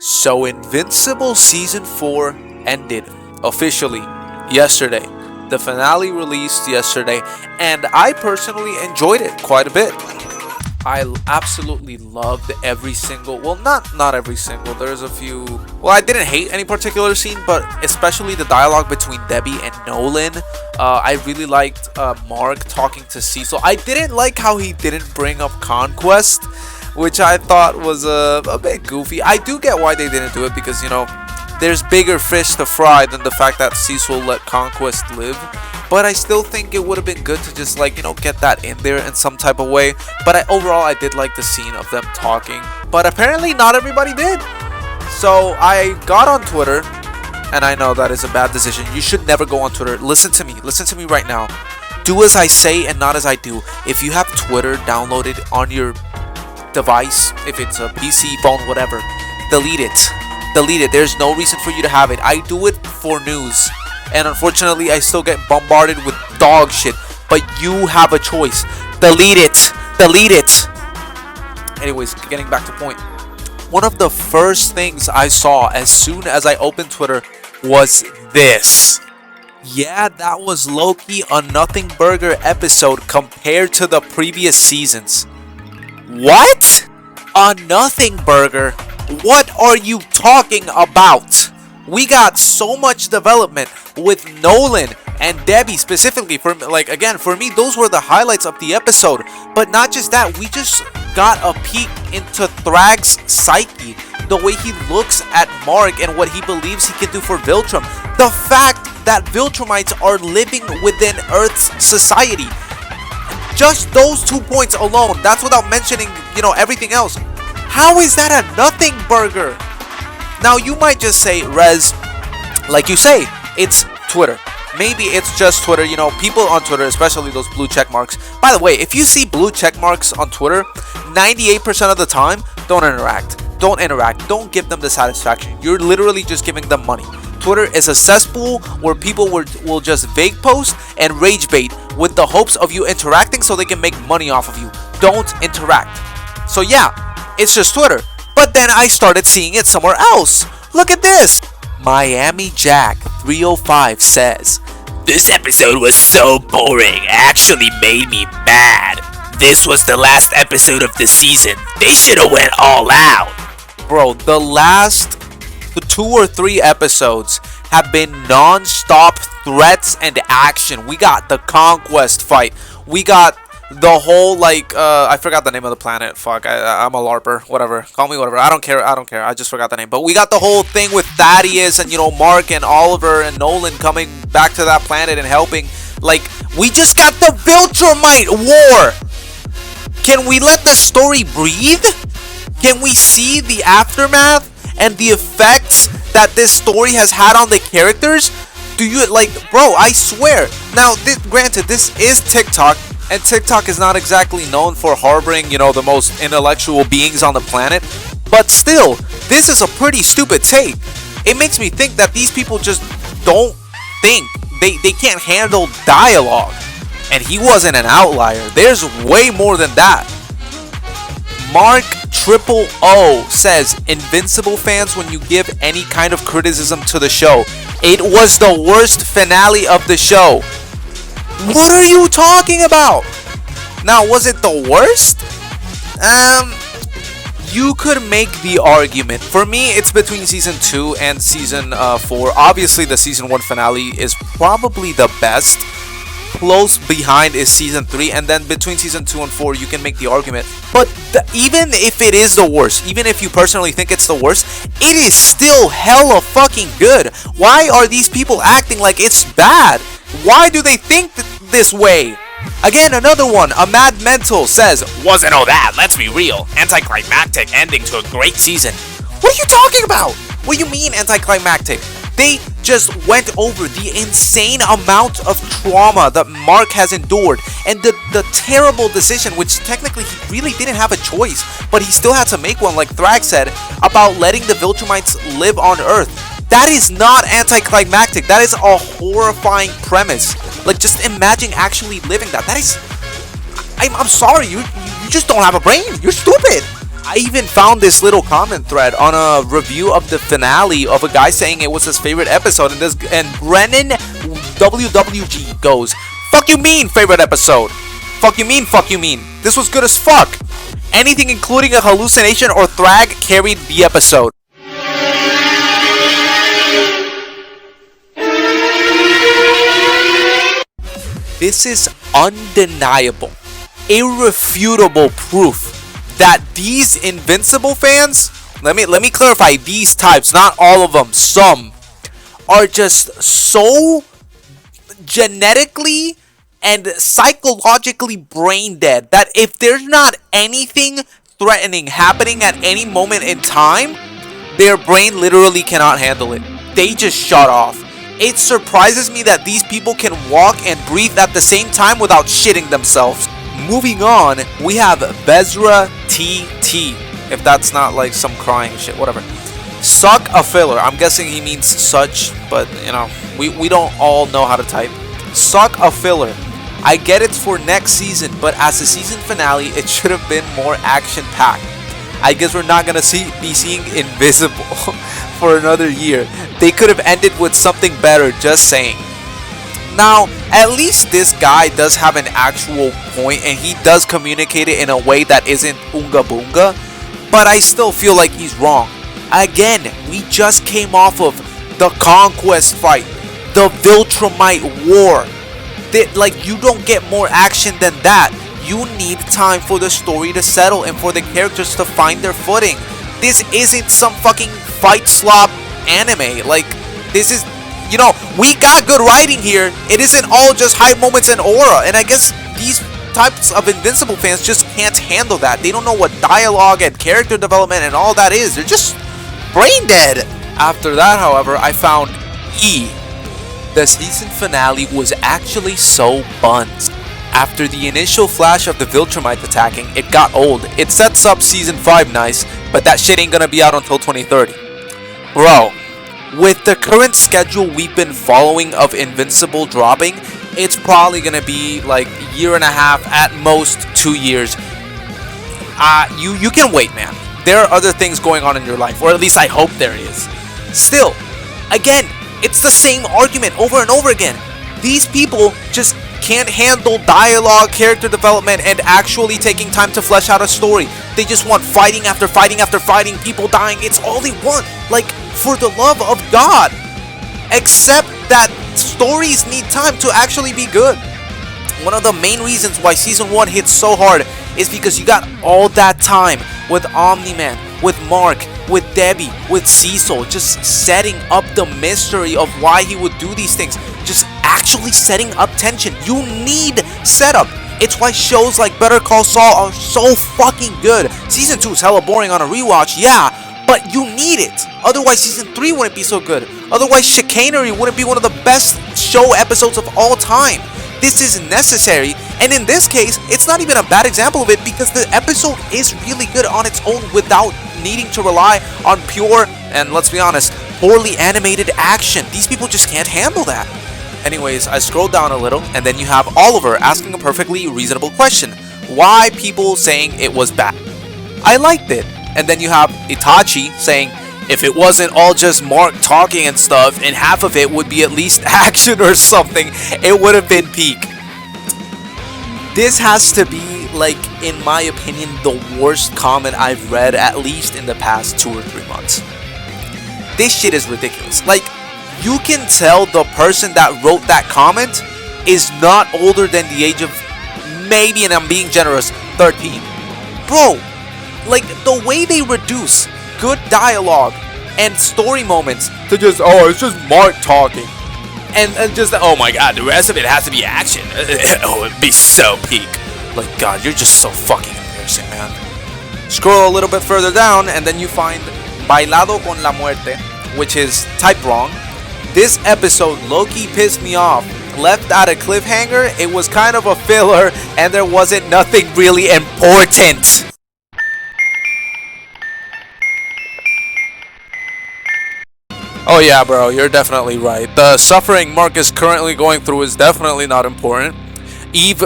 So Invincible Season 4 ended officially yesterday. The finale released yesterday, and I personally enjoyed it quite a bit. I absolutely loved every single, well, not every single, there's a few, well, I didn't hate any particular scene, but especially the dialogue between Debbie and Nolan. I really liked Mark talking to Cecil. I didn't like how he didn't bring up Conquest, which I thought was a bit goofy. I do get why they didn't do it, because, you know, there's bigger fish to fry than the fact that Cecil let Conquest live. But I still think it would have been good to just, like, you know, get that in there in some type of way. But overall, I did like the scene of them talking. But apparently not everybody did. So I got on Twitter, and I know that is a bad decision. You should never go on Twitter. Listen to me right now. Do as I say and not as I do. If you have Twitter downloaded on your device, if it's a PC, phone, whatever, delete it. Delete it. There's no reason for you to have it. I do it for news, and unfortunately I still get bombarded with dog shit, but you have a choice. Delete it. Delete it. Anyways, getting back to point, one of the first things I saw as soon as I opened Twitter was this. Yeah, that was low-key a Nothing Burger episode compared to the previous seasons. What? A Nothing Burger? What are you talking about? We got so much development with Nolan and Debbie specifically. For me, those were the highlights of the episode. But not just that, we just got a peek into Thrag's psyche, the way he looks at Mark and what he believes he can do for Viltrum. The fact that Viltrumites are living within Earth's society. Just those 2 points alone. That's without mentioning, you know, everything else. How is that a Nothing Burger? Now, you might just say, Rez, like you say, it's Twitter. Maybe it's just Twitter. You know, people on Twitter, especially those blue check marks. By the way, if you see blue check marks on Twitter, 98% of the time, don't interact. Don't interact. Don't give them the satisfaction. You're literally just giving them money. Twitter is a cesspool where people will just vague post and rage bait with the hopes of you interacting so they can make money off of you. Don't interact. So yeah, it's just Twitter. But then I started seeing it somewhere else. Look at this. Miami Jack 305 says, "This episode was so boring, actually made me mad. This was the last episode of the season. They should have went all out." Bro, the last 2 or 3 episodes have been non-stop threats and action. We got the Conquest fight. We got the whole, I forgot the name of the planet. Fuck, I'm a LARPer. Whatever. Call me whatever. I don't care. I just forgot the name. But we got the whole thing with Thaddeus and, you know, Mark and Oliver and Nolan coming back to that planet and helping. Like, we just got the Viltrumite war. Can we let the story breathe? Can we see the aftermath and the effects that this story has had on the characters? Do you, bro, I swear. Now, granted, this is TikTok, and TikTok is not exactly known for harboring, you know, the most intellectual beings on the planet. But still, this is a pretty stupid take. It makes me think that these people just don't think. They can't handle dialogue. And he wasn't an outlier. There's way more than that. Mark Triple O says, "Invincible fans, when you give any kind of criticism to the show, it was the worst finale of the show." What are you talking about? Now, was it the worst? You could make the argument. For me, it's between season 2 and season 4. Obviously, the season 1 finale is probably the best. Close behind is season 3, and then between season 2 and 4 you can make the argument. But even if it is the worst, even if you personally think it's the worst, it is still hella fucking good. Why are these people acting like it's bad? Why do they think this way? Again, another one, a Mad Mental says, "Wasn't all that, let's be real. Anticlimactic ending to a great season." What are you talking about? What do you mean anticlimactic? They just went over the insane amount of trauma that Mark has endured and the terrible decision, which technically he really didn't have a choice, but he still had to make one, like Thrag said, about letting the Viltrumites live on Earth. That is not anticlimactic. That is a horrifying premise. Like, just imagine actually living that. That is... I'm sorry, you just don't have a brain. You're stupid. I even found this little comment thread on a review of the finale of a guy saying it was his favorite episode, and Brennan WWG goes, "Fuck you mean favorite episode? Fuck you mean? Fuck you mean? This was good as fuck. Anything including a hallucination or thrag carried the episode." This is undeniable, irrefutable proof that these Invincible fans, let me clarify, these types, not all of them, some, are just so genetically and psychologically brain dead that if there's not anything threatening happening at any moment in time, their brain literally cannot handle it. They just shut off. It surprises me that these people can walk and breathe at the same time without shitting themselves. Moving on, we have Bezra TT. If that's not like some crying shit, whatever. Suck a filler. I'm guessing he means such, but you know, we don't all know how to type. Suck a filler. I get it's for next season, but as a season finale, it should have been more action-packed. I guess we're not gonna be seeing Invisible for another year. They could have ended with something better, just saying. Now, at least this guy does have an actual point, and he does communicate it in a way that isn't unga boonga, but I still feel like he's wrong. Again, we just came off of the Conquest fight, the Viltrumite war. Like, you don't get more action than that. You need time for the story to settle and for the characters to find their footing. This isn't some fucking fight slop anime. Like, this is, you know, we got good writing here. It isn't all just high moments and aura. And I guess these types of Invincible fans just can't handle that. They don't know what dialogue and character development and all that is. They're just brain dead. After that, however, I found E. The season finale was actually so buns. After the initial flash of the Viltrumite attacking, it got old. It sets up season 5 nice, but that shit ain't gonna be out until 2030. Bro, with the current schedule we've been following of Invincible dropping, it's probably gonna be like a year and a half, at most 2 years. You can wait, man. There are other things going on in your life, or at least I hope there is. Still, again, it's the same argument over and over again. These people just can't handle dialogue, character development, and actually taking time to flesh out a story. They just want fighting after fighting after fighting, people dying. It's all they want. Like, for the love of God. Except that stories need time to actually be good. One of the main reasons why season 1 hits so hard is because you got all that time with Omni-Man, with Mark, with Debbie, with Cecil, just setting up the mystery of why he would do these things. Just actually setting up tension. You need setup. It's why shows like Better Call Saul are so fucking good. Season 2 is hella boring on a rewatch, yeah, but you need it. Otherwise season 3 wouldn't be so good. Otherwise Chicanery wouldn't be one of the best show episodes of all time. This is necessary, and in this case, it's not even a bad example of it because the episode is really good on its own without needing to rely on pure, and let's be honest, poorly animated action. These people just can't handle that. Anyways, I scrolled down a little, and then you have Oliver asking a perfectly reasonable question. Why people saying it was bad? I liked it. And then you have Itachi saying, if it wasn't all just Mark talking and stuff, and half of it would be at least action or something, it would have been peak. This has to be, like, in my opinion, the worst comment I've read, at least in the past 2 or 3 months. This shit is ridiculous. Like, you can tell the person that wrote that comment is not older than the age of, maybe, and I'm being generous, 13. Bro, like, the way they reduce good dialogue and story moments to just, oh, it's just Mark talking, and just, oh my god, the rest of it has to be action. Oh, it'd be so peak. Like, god, you're just so fucking embarrassing, man. Scroll a little bit further down, and then you find Bailado con la Muerte, which is typed wrong. This episode low-key pissed me off. Left at a cliffhanger, it was kind of a filler, and there wasn't nothing really important. Oh yeah, bro, you're definitely right. The suffering Mark is currently going through is definitely not important. Eve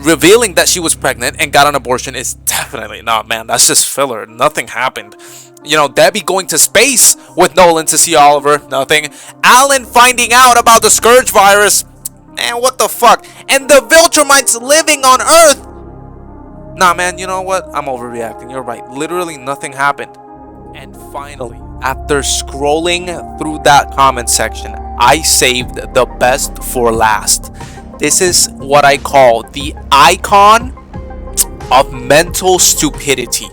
revealing that she was pregnant and got an abortion is definitely not, man. That's just filler. Nothing happened. You know, Debbie going to space with Nolan to see Oliver. Nothing. Alan finding out about the Scourge virus. Man, what the fuck? And the Viltrumites living on Earth. Nah, man, you know what? I'm overreacting. You're right. Literally nothing happened. And finally, after scrolling through that comment section, I saved the best for last. This is what I call the icon of mental stupidity.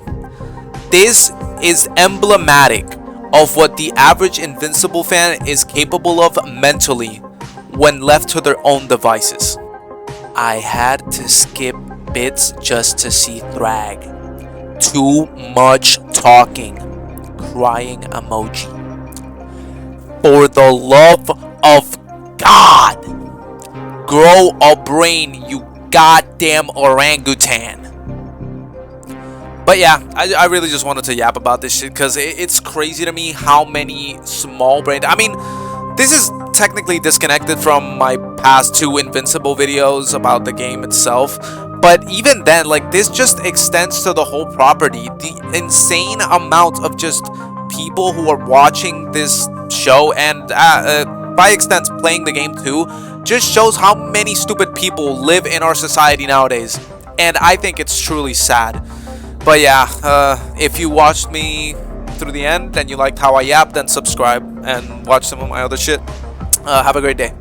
This is emblematic of what the average Invincible fan is capable of mentally when left to their own devices. I had to skip bits just to see Thrag. Too much talking. Crying emoji. For the love of God, grow a brain, you goddamn orangutan. But yeah, I really just wanted to yap about this shit because it's crazy to me how many small brain. I mean, this is technically disconnected from my past two Invincible videos about the game itself. But even then, like, this just extends to the whole property. The insane amount of just people who are watching this show and by extent playing the game too just shows how many stupid people live in our society nowadays. And I think it's truly sad. But yeah, if you watched me through the end and you liked how I yapped, then subscribe and watch some of my other shit. Have a great day.